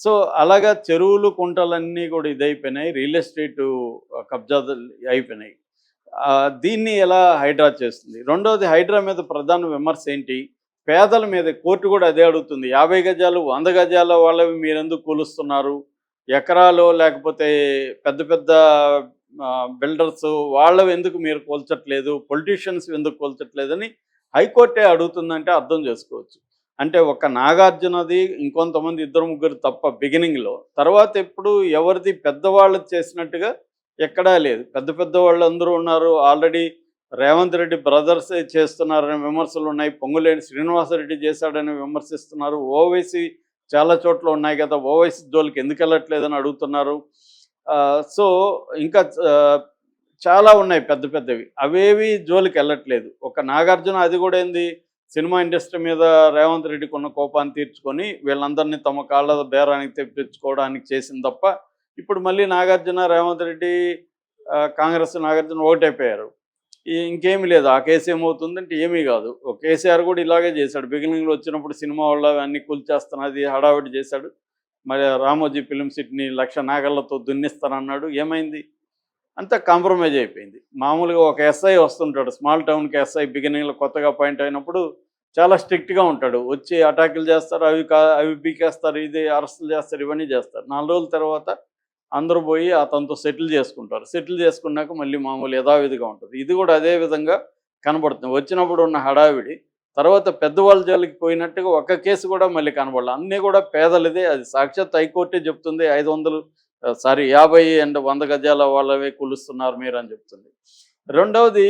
So అలాగా చెరువులు కుంటలన్నీ కూడా ఇదైపోయినాయి, రియల్ ఎస్టేట్ కబ్జా అయిపోయినాయి. దీన్ని ఎలా హైడ్రా చేస్తుంది? రెండోది, హైడ్రా మీద ప్రధాన విమర్శ ఏంటి? పేదల మీద కోర్టు కూడా అదే అడుగుతుంది. 50 గజాలు 100 గజాల వాళ్ళవి మీరెందుకు కూలుస్తున్నారు? ఎకరాలో లేకపోతే పెద్ద పెద్ద బిల్డర్స్ వాళ్ళవి ఎందుకు మీరు కూల్చట్లేదు? పొలిటీషియన్స్ ఎందుకు కూల్చట్లేదని హైకోర్టే అడుగుతుందంటే అర్థం చేసుకోవచ్చు. అంటే ఒక నాగార్జునది, ఇంకొంతమంది ఇద్దరు ముగ్గురు తప్ప బిగినింగ్‌లో. తర్వాత ఎప్పుడు ఎవరిది పెద్దవాళ్ళు చేసినట్టుగా ఎక్కడా లేదు. పెద్ద పెద్ద వాళ్ళందరూ ఉన్నారు. ఆల్రెడీ రేవంత్ రెడ్డి బ్రదర్సే చేస్తున్నారనే విమర్శలున్నాయి. పొంగులేని శ్రీనివాసరెడ్డి చేశాడని విమర్శిస్తున్నారు. ఓవైసీ చాలా చోట్ల ఉన్నాయి కదా, ఓవైసీ జోలికి ఎందుకు వెళ్ళట్లేదని అడుగుతున్నారు. సో ఇంకా చాలా ఉన్నాయి పెద్ద పెద్దవి. అవేవి జోలికి వెళ్ళట్లేదు. ఒక నాగార్జున అది కూడా ఏంది, సినిమా ఇండస్ట్రీ మీద రేవంత్ రెడ్డికి ఉన్న కోపాన్ని తీర్చుకొని వీళ్ళందరినీ తమ కాళ్ళ బేరానికి తెప్పించుకోవడానికి చేసింది తప్ప, ఇప్పుడు మళ్ళీ నాగార్జున రేవంత్ రెడ్డి కాంగ్రెస్ నాగార్జున ఒకటైపోయారు. ఇంకేమీ లేదు. ఆ కేసు ఏమవుతుందంటే ఏమీ కాదు. కేసీఆర్ కూడా ఇలాగే చేశాడు. బిగినింగ్లో వచ్చినప్పుడు సినిమా వాళ్ళు అన్నీ కూల్చేస్తున్నది హడావిడి చేశాడు. మరి రామోజీ ఫిలిం సిటీని 1,00,000 నాగళ్లతో దున్నిస్తానన్నాడు. ఏమైంది? అంతా కాంప్రమైజ్ అయిపోయింది. మామూలుగా ఒక ఎస్ఐ వస్తుంటాడు, స్మాల్ టౌన్కి ఎస్ఐ బిగినింగ్లో కొత్తగా అపాయింట్ అయినప్పుడు చాలా స్ట్రిక్ట్గా ఉంటాడు. వచ్చి అటాకులు చేస్తారు, అవి పీకేస్తారు, ఇది అరెస్టులు చేస్తారు, ఇవన్నీ చేస్తారు. 4 రోజుల తర్వాత అందరూ పోయి అతనితో సెటిల్ చేసుకుంటారు. సెటిల్ చేసుకున్నాక మళ్ళీ మామూలు యథావిధిగా ఉంటుంది. ఇది కూడా అదే విధంగా కనబడుతుంది. వచ్చినప్పుడు ఉన్న హడావిడి తర్వాత పెద్దవాళ్ళ జోలికి పోయినట్టుగా ఒక్క కేసు కూడా మళ్ళీ కనబడాలి. అన్నీ కూడా పేదలదే. అది సాక్షాత్ హైకోర్టే చెప్తుంది. 50 అండ్ 100 గజాల వాళ్ళవే కూలుస్తున్నారు మీరు అని చెప్తుంది. రెండవది,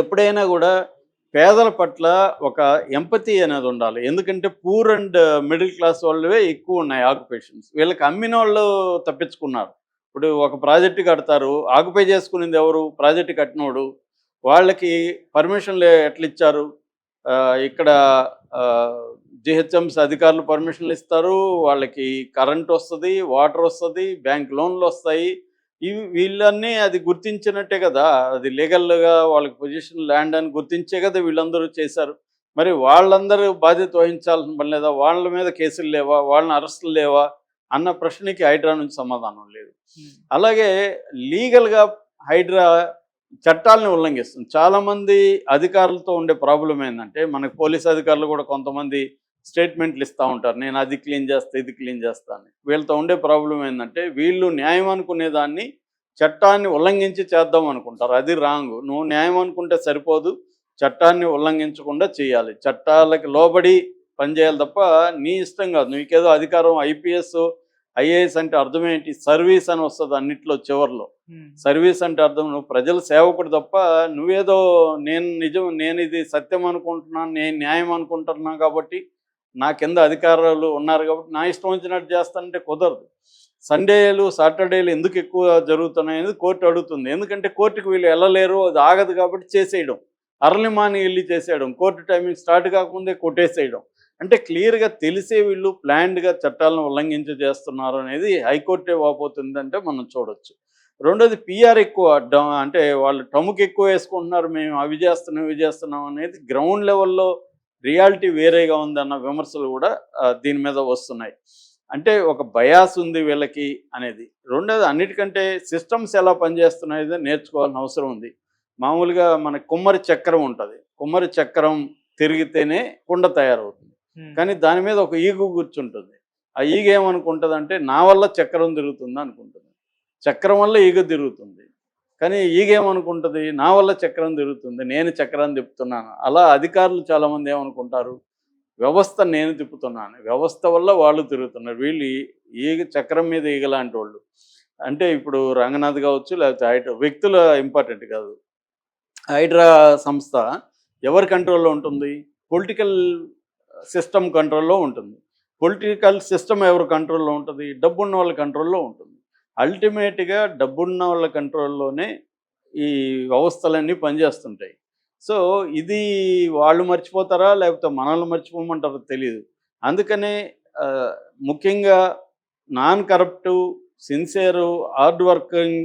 ఎప్పుడైనా కూడా పేదల పట్ల ఒక ఎంపతి అనేది ఉండాలి. ఎందుకంటే పూర్ అండ్ మిడిల్ క్లాస్ వాళ్ళవే ఎక్కువ ఉన్నాయి ఆక్యుపేషన్స్. వీళ్ళకి అమ్మిన వాళ్ళు తప్పించుకున్నారు. ఇప్పుడు ఒక ప్రాజెక్టు కడతారు, ఆక్యుపై చేసుకునేది ఎవరు? ప్రాజెక్టు కట్టినోడు. వాళ్ళకి పర్మిషన్లు ఎట్లా ఇచ్చారు? ఇక్కడ జిహెచ్ఎంసీ అధికారులు పర్మిషన్లు ఇస్తారు, వాళ్ళకి కరెంట్ వస్తుంది, వాటర్ వస్తుంది, బ్యాంక్ లోన్లు వస్తాయి. వీళ్ళన్నీ అది గుర్తించినట్టే కదా, అది లీగల్గా వాళ్ళకి పొజిషన్ ల్యాండ్ అని గుర్తించే కదా వీళ్ళందరూ చేశారు. మరి వాళ్ళందరూ బాధ్యత వహించాల్సిన పని లేదా? వాళ్ళ మీద కేసులు లేవా? వాళ్ళని అరెస్టులు లేవా అన్న ప్రశ్నకి హైడ్రా నుంచి సమాధానం లేదు. అలాగే లీగల్గా హైడ్రా చట్టాలను ఉల్లంఘిస్తుంది. చాలామంది అధికారులతో ఉండే ప్రాబ్లం ఏంటంటే, మనకు పోలీస్ అధికారులు కూడా కొంతమంది స్టేట్మెంట్లు ఇస్తూ ఉంటారు, నేను అది క్లీన్ చేస్తా, ఇది క్లీన్ చేస్తా అని. వీళ్ళతో ఉండే ప్రాబ్లం ఏంటంటే, వీళ్ళు న్యాయం అనుకునేదాన్ని చట్టాన్ని ఉల్లంఘించి చేద్దాం అనుకుంటారు. అది రాంగ్. నువ్వు న్యాయం అనుకుంటే సరిపోదు, చట్టాన్ని ఉల్లంఘించకుండా చేయాలి. చట్టాలకి లోబడి పనిచేయాలి తప్ప నీ ఇష్టం కాదు. నీకేదో అధికారం, ఐపీఎస్ ఐఏఎస్ అంటే అర్థం ఏంటి? సర్వీస్ అని వస్తుంది అన్నిట్లో చివరిలో. సర్వీస్ అంటే అర్థం నువ్వు ప్రజల సేవకుడు తప్ప నువ్వేదో నేను ఇది సత్యం అనుకుంటున్నాను, నేను న్యాయం అనుకుంటున్నాను కాబట్టి నా కింద అధికారులు ఉన్నారు కాబట్టి నా ఇష్టం వచ్చినట్టు చేస్తానంటే కుదరదు. సండేలు సాటర్డేలు ఎందుకు ఎక్కువ జరుగుతున్నాయి అనేది కోర్టు అడుగుతుంది. ఎందుకంటే కోర్టుకు వీళ్ళు వెళ్ళలేరు, అది ఆగదు కాబట్టి చేసేయడం, అర్లీ మార్నింగ్ వెళ్ళి చేసేయడం, కోర్టు టైమింగ్ స్టార్ట్ కాకముందే కొట్టేసేయడం. అంటే క్లియర్గా తెలిసే వీళ్ళు ప్లాన్డ్గా చట్టాలను ఉల్లంఘించి చేస్తున్నారు అనేది హైకోర్టే వాపోతుందంటే మనం చూడొచ్చు. రెండోది, పిఆర్ ఎక్కువ, అంటే వాళ్ళు టముకు ఎక్కువ వేసుకుంటున్నారు, మేము అవి చేస్తున్నాం ఇవి చేస్తున్నాం అనేది గ్రౌండ్ లెవెల్లో రియాలిటీ వేరేగా ఉందన్న విమర్శలు కూడా దీని మీద వస్తున్నాయి. అంటే ఒక బయాస్ ఉంది వీళ్ళకి అనేది. రెండోది, అన్నిటికంటే సిస్టమ్స్ ఎలా పనిచేస్తున్నాయో నేర్చుకోవాల్సిన అవసరం ఉంది. మామూలుగా మన కుమ్మరి చక్రం ఉంటుంది, కుమ్మరి చక్రం తిరిగితేనే కుండ తయారవుతుంది. కానీ దాని మీద ఒక ఈగు కూర్చుంటుంది. ఆ ఈగ ఏమనుకుంటుంది అంటే, నా వల్ల చక్రం తిరుగుతుంది అనుకుంటుంది. చక్రం వల్ల ఈగ తిరుగుతుంది. కానీ ఈగ ఏమనుకుంటుంది, నా వల్ల చక్రం తిరుగుతుంది, నేను చక్రాన్ని తిప్పుతున్నాను. అలా అధికారులు చాలామంది ఏమనుకుంటారు, వ్యవస్థ నేను తిప్పుతున్నాను, వ్యవస్థ వల్ల వాళ్ళు తిరుగుతున్నారు. వీళ్ళు ఈగ చక్రం మీద ఈగ లాంటి వాళ్ళు. అంటే ఇప్పుడు రంగనాథ్ కావచ్చు, లేకపోతే హైడ్రా వ్యక్తుల ఇంపార్టెంట్ కాదు. హైడ్రా సంస్థ ఎవరి కంట్రోల్లో ఉంటుంది? పొలిటికల్ సిస్టమ్ కంట్రోల్లో ఉంటుంది. పొలిటికల్ సిస్టమ్ ఎవరి కంట్రోల్లో ఉంటుంది? డబ్బున్న వాళ్ళ కంట్రోల్లో ఉంటుంది. అల్టిమేట్గా డబ్బున్న వాళ్ళ కంట్రోల్లోనే ఈ వ్యవస్థలన్నీ పనిచేస్తుంటాయి. సో ఇది వాళ్ళు మర్చిపోతారా లేకపోతే మనల్ని మర్చిపోమంటారో తెలియదు. అందుకనే ముఖ్యంగా non corruptive, sincere, hard working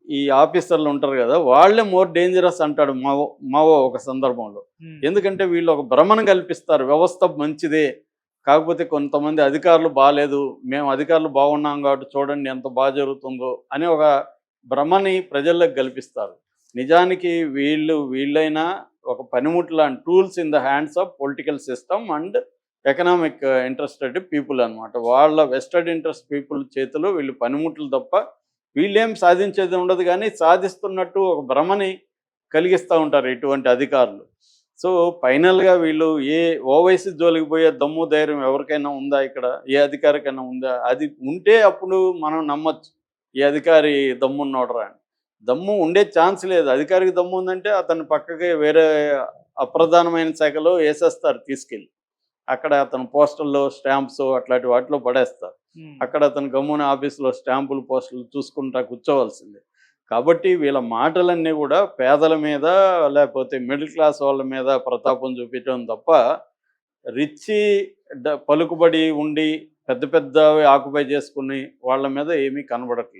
ఈ ఆఫీసర్లు ఉంటారు కదా, వాళ్ళే మోర్ డేంజరస్ అంటాడు మావో ఒక సందర్భంలో. ఎందుకంటే వీళ్ళు ఒక భ్రమను కల్పిస్తారు, వ్యవస్థ మంచిదే, కాకపోతే కొంతమంది అధికారులు బాలేదు. మేము అధికారులు బాగున్నాం కాబట్టి చూడండి ఎంత జరుగుతుందో అని ఒక భ్రమని ప్రజల్లోకి కల్పిస్తారు. నిజానికి వీళ్ళైనా ఒక పనిముట్లు లాంటి tools in the hands of political system and economic interested people అనమాట. వాళ్ళ వెస్టెడ్ ఇంట్రెస్ట్ పీపుల్ చేతిలో వీళ్ళు పనిముట్లు తప్ప వీళ్ళేం సాధించేది ఉండదు గానీ, సాధిస్తున్నట్టు ఒక భ్రమని కలిగిస్తా ఉంటారు ఇటువంటి అధికారులు. సో, ఫైనల్‌గా వీళ్ళు ఓవైసీ జోలికి పోయే దమ్ము, ధైర్యం ఎవరికైనా ఉందా ఇక్కడ? ఏ అధికారికైనా ఉందా? అది ఉంటే అప్పుడు మనం నమ్మొచ్చు. ఈ అధికారి దమ్మున్నోడురా అని. దమ్ము ఉండే ఛాన్స్ లేదు. అధికారికి దమ్ము ఉందంటే అతన్ని పక్కకి వేరే అప్రధానమైన శాఖలో ఏసేస్తారు తీసుకెళ్ళి. అక్కడ అతను పోస్టల్‌లో స్టాంప్స్ అట్లాంటి వాటిలో పడేస్తారు. అక్కడ అతను గమ్మున ఆఫీస్‌లో స్టాంపులు, పోస్టులు చూసుకుంటా కూర్చోవాల్సిందే. కాబట్టి వీళ్ళ మాటలన్నీ కూడా పేదల మీద లేకపోతే మిడిల్ క్లాస్ వాళ్ళ మీద ప్రతాపం చూపించడం తప్ప రిచ్చి పలుకుబడి ఉండి పెద్ద పెద్దవి ఆక్యుపై చేసుకుని వాళ్ళ మీద ఏమీ కనబడట్లేదు.